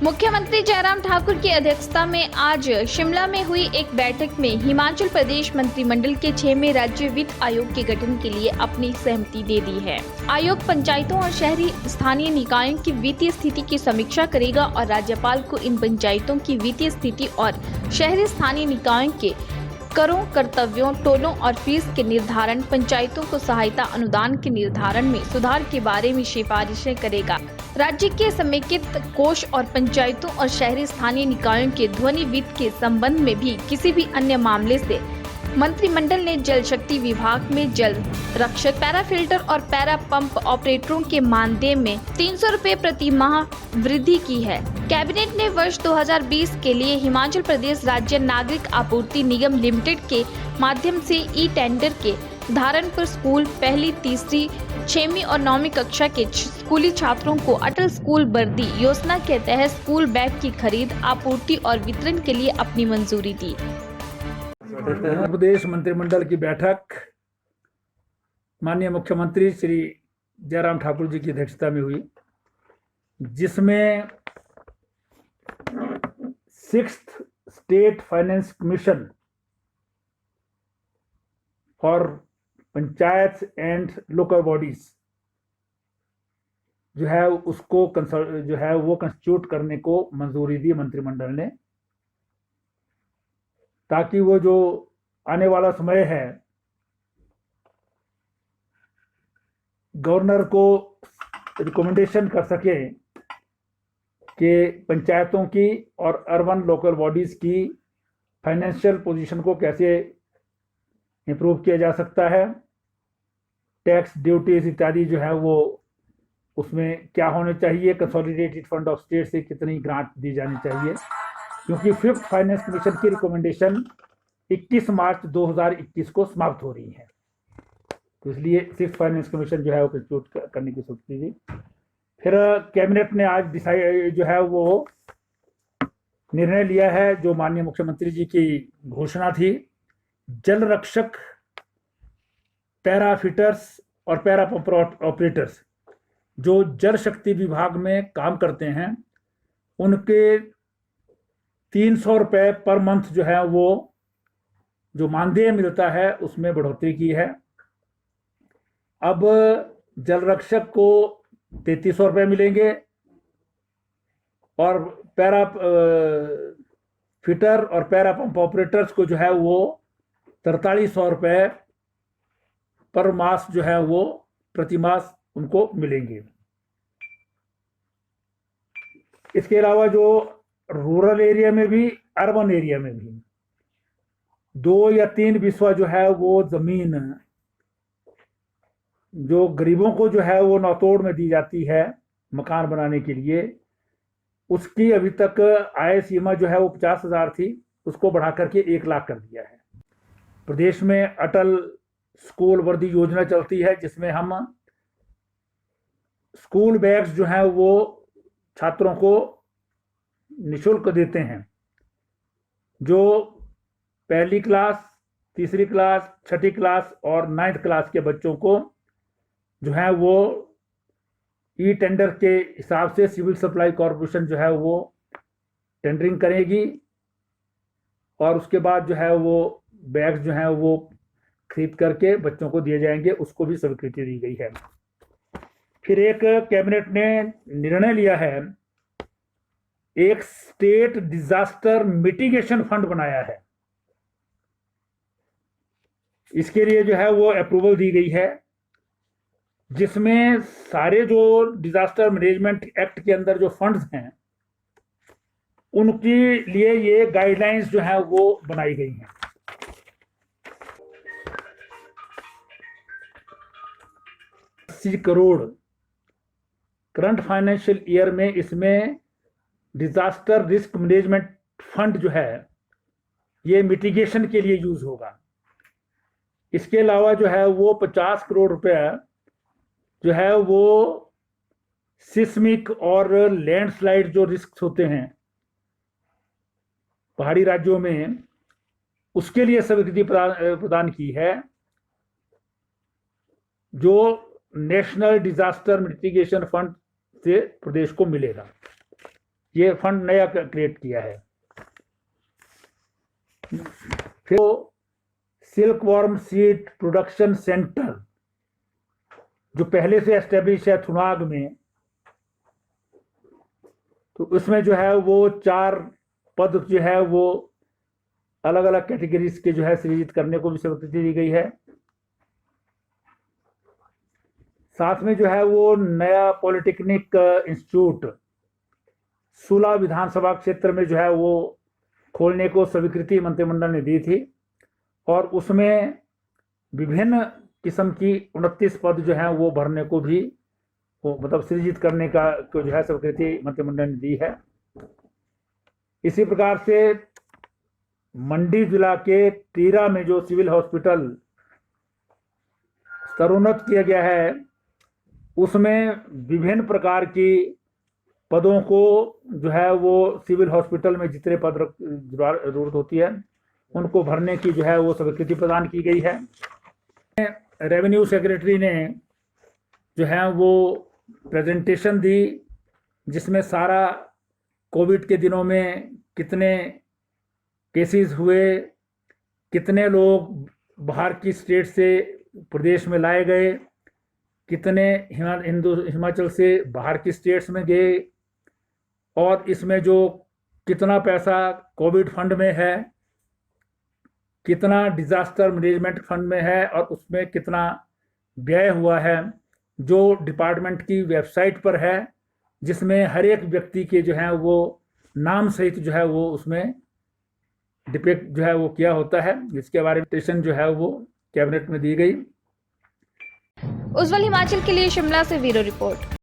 मुख्यमंत्री जयराम ठाकुर की अध्यक्षता में आज शिमला में हुई एक बैठक में हिमाचल प्रदेश मंत्रिमंडल के 6वें राज्य वित्त आयोग के गठन के लिए अपनी सहमति दे दी है। आयोग पंचायतों और शहरी स्थानीय निकायों की वित्तीय स्थिति की समीक्षा करेगा और राज्यपाल को इन पंचायतों की वित्तीय स्थिति और शहरी स्थानीय निकायों के करों, कर्तव्यों, टोलों और फीस के निर्धारण, पंचायतों को सहायता अनुदान के निर्धारण में सुधार के बारे में सिफारिशें करेगा। राज्य के समेकित कोष और पंचायतों और शहरी स्थानीय निकायों के ध्वनि वित्त के संबंध में भी किसी भी अन्य मामले से मंत्रिमंडल ने जल शक्ति विभाग में जल रक्षक, पैरा फिल्टर और पैरा पंप ऑपरेटरों के मानदेय में 300 रुपए प्रति माह वृद्धि की है। कैबिनेट ने वर्ष 2020 के लिए हिमाचल प्रदेश राज्य नागरिक आपूर्ति निगम लिमिटेड के माध्यम से ई टेंडर के धारण पर स्कूल पहली, तीसरी, 6वीं और 9वीं कक्षा के स्कूली छात्रों को अटल स्कूल वर्दी योजना के तहत स्कूल बैग की खरीद, आपूर्ति और वितरण के लिए अपनी मंजूरी दी। उत्तर प्रदेश मंत्रिमंडल की बैठक माननीय मुख्यमंत्री श्री जयराम ठाकुर जी की अध्यक्षता में हुई, जिसमें 6th state finance commission for panchayat and local bodies जो है उसको कंस्टिट्यूट करने को मंजूरी दी मंत्रिमंडल ने, ताकि वो जो आने वाला समय है गवर्नर को रिकमेंडेशन कर सके कि पंचायतों की और अर्बन लोकल बॉडीज की फाइनेंशियल पोजीशन को कैसे इम्प्रूव किया जा सकता है, टैक्स ड्यूटीज इत्यादि जो है वो उसमें क्या होने चाहिए, कंसोलिडेटेड फंड ऑफ स्टेट से कितनी ग्रांट दी जानी चाहिए, क्योंकि 5th फाइनेंस कमीशन की रिकमेंडेशन 21 मार्च 2021 को समाप्त हो रही है, तो इसलिए 6th फाइनेंस कमीशन जो है वो कंस्टिट्यूट करने की सोची थी। फिर कैबिनेट ने आज डिसाइड जो है वो निर्णय लिया है, जो माननीय मुख्यमंत्री जी की घोषणा थी, जल रक्षक, पैरा फिटर्स और पैरा पंप ऑपरेटर्स जो जल शक्ति विभाग में काम करते हैं उनके 300 रुपये पर मंथ जो है वो जो मानदेय मिलता है उसमें बढ़ोतरी की है। अब जल रक्षक को 3300 रुपये मिलेंगे और पैरा फिटर और पैरा पंप ऑपरेटर्स को जो है वो 4300 रुपये पर मास जो है वो प्रति मास उनको मिलेंगे। इसके अलावा जो रूरल एरिया में भी, अर्बन एरिया में भी 2 या 3 बिस्वा जो है वो जमीन जो गरीबों को जो है वो नौतोड़ में दी जाती है मकान बनाने के लिए, उसकी अभी तक आय सीमा जो है वो 50,000 थी, उसको बढ़ा करके 1 लाख कर दिया है। प्रदेश में अटल स्कूल वर्दी योजना चलती है, जिसमें हम स्कूल बैग्स जो है वो छात्रों को निःशुल्क देते हैं। जो पहली क्लास, तीसरी क्लास, छठी क्लास और 9th क्लास के बच्चों को जो है वो ई टेंडर के हिसाब से सिविल सप्लाई कॉरपोरेशन जो है वो टेंडरिंग करेगी और उसके बाद जो है वो बैग्स जो है वो खरीद करके बच्चों को दिए जाएंगे, उसको भी स्वीकृति दी गई है। फिर एक कैबिनेट ने निर्णय लिया है, एक स्टेट डिजास्टर मिटिगेशन फंड बनाया है। इसके लिए जो है वो अप्रूवल दी गई है, जिसमें सारे जो डिजास्टर मैनेजमेंट एक्ट के अंदर जो फंड्स हैं उनके लिए ये गाइडलाइंस जो है वो बनाई गई हैं। 80 करोड़ करंट फाइनेंशियल ईयर में इसमें डिजास्टर रिस्क मैनेजमेंट फंड जो है ये मिटिगेशन के लिए यूज होगा। इसके अलावा जो है वो 50 करोड़ रुपया जो है वो सिस्मिक और लैंडस्लाइड जो रिस्क होते हैं पहाड़ी राज्यों में, उसके लिए स्वीकृति प्रदान की है, जो नेशनल डिजास्टर मिटिगेशन फंड से प्रदेश को मिलेगा। ये फंड नया क्रिएट किया है। फिर silk worm seed production centre जो पहले से एस्टेब्लिश है थुनाग में, तो उसमें जो है वो 4 पद जो है वो अलग अलग कैटेगरीज के जो है सृजित करने को भी स्वीकृति दी गई है। साथ में जो है वो नया पॉलिटेक्निक इंस्टीट्यूट सुला विधानसभा क्षेत्र में जो है वो खोलने को स्वीकृति मंत्रिमंडल ने दी थी, और उसमें विभिन्न किस्म की 29 पद जो है वो भरने को भी मतलब सृजित करने का जो है स्वीकृति मंत्रिमंडल ने दी है। इसी प्रकार से मंडी जिला के टीरा में जो सिविल हॉस्पिटल स्तरोन्नत किया गया है, उसमें विभिन्न प्रकार की पदों को जो है वो सिविल हॉस्पिटल में जितने पद जरूरत होती है उनको भरने की जो है वो स्वीकृति प्रदान की गई है। रेवेन्यू सेक्रेटरी ने जो है वो प्रेजेंटेशन दी, जिसमें सारा कोविड के दिनों में कितने केसेस हुए, कितने लोग बाहर की स्टेट से प्रदेश में लाए गए, कितने हिमाचल से बाहर की स्टेट्स में गए, और इसमें जो कितना पैसा कोविड फंड में है, कितना डिजास्टर मैनेजमेंट फंड में है, और उसमें कितना व्यय हुआ है, जो डिपार्टमेंट की वेबसाइट पर है, जिसमें हर एक व्यक्ति के जो है वो नाम सहित जो है वो उसमें डिपेक्ट जो है वो किया होता है, जिसके बारे में स्टेशन जो है वो कैबिनेट में दी गई। उज्जवल हिमाचल के लिए शिमला से ब्यूरो रिपोर्ट।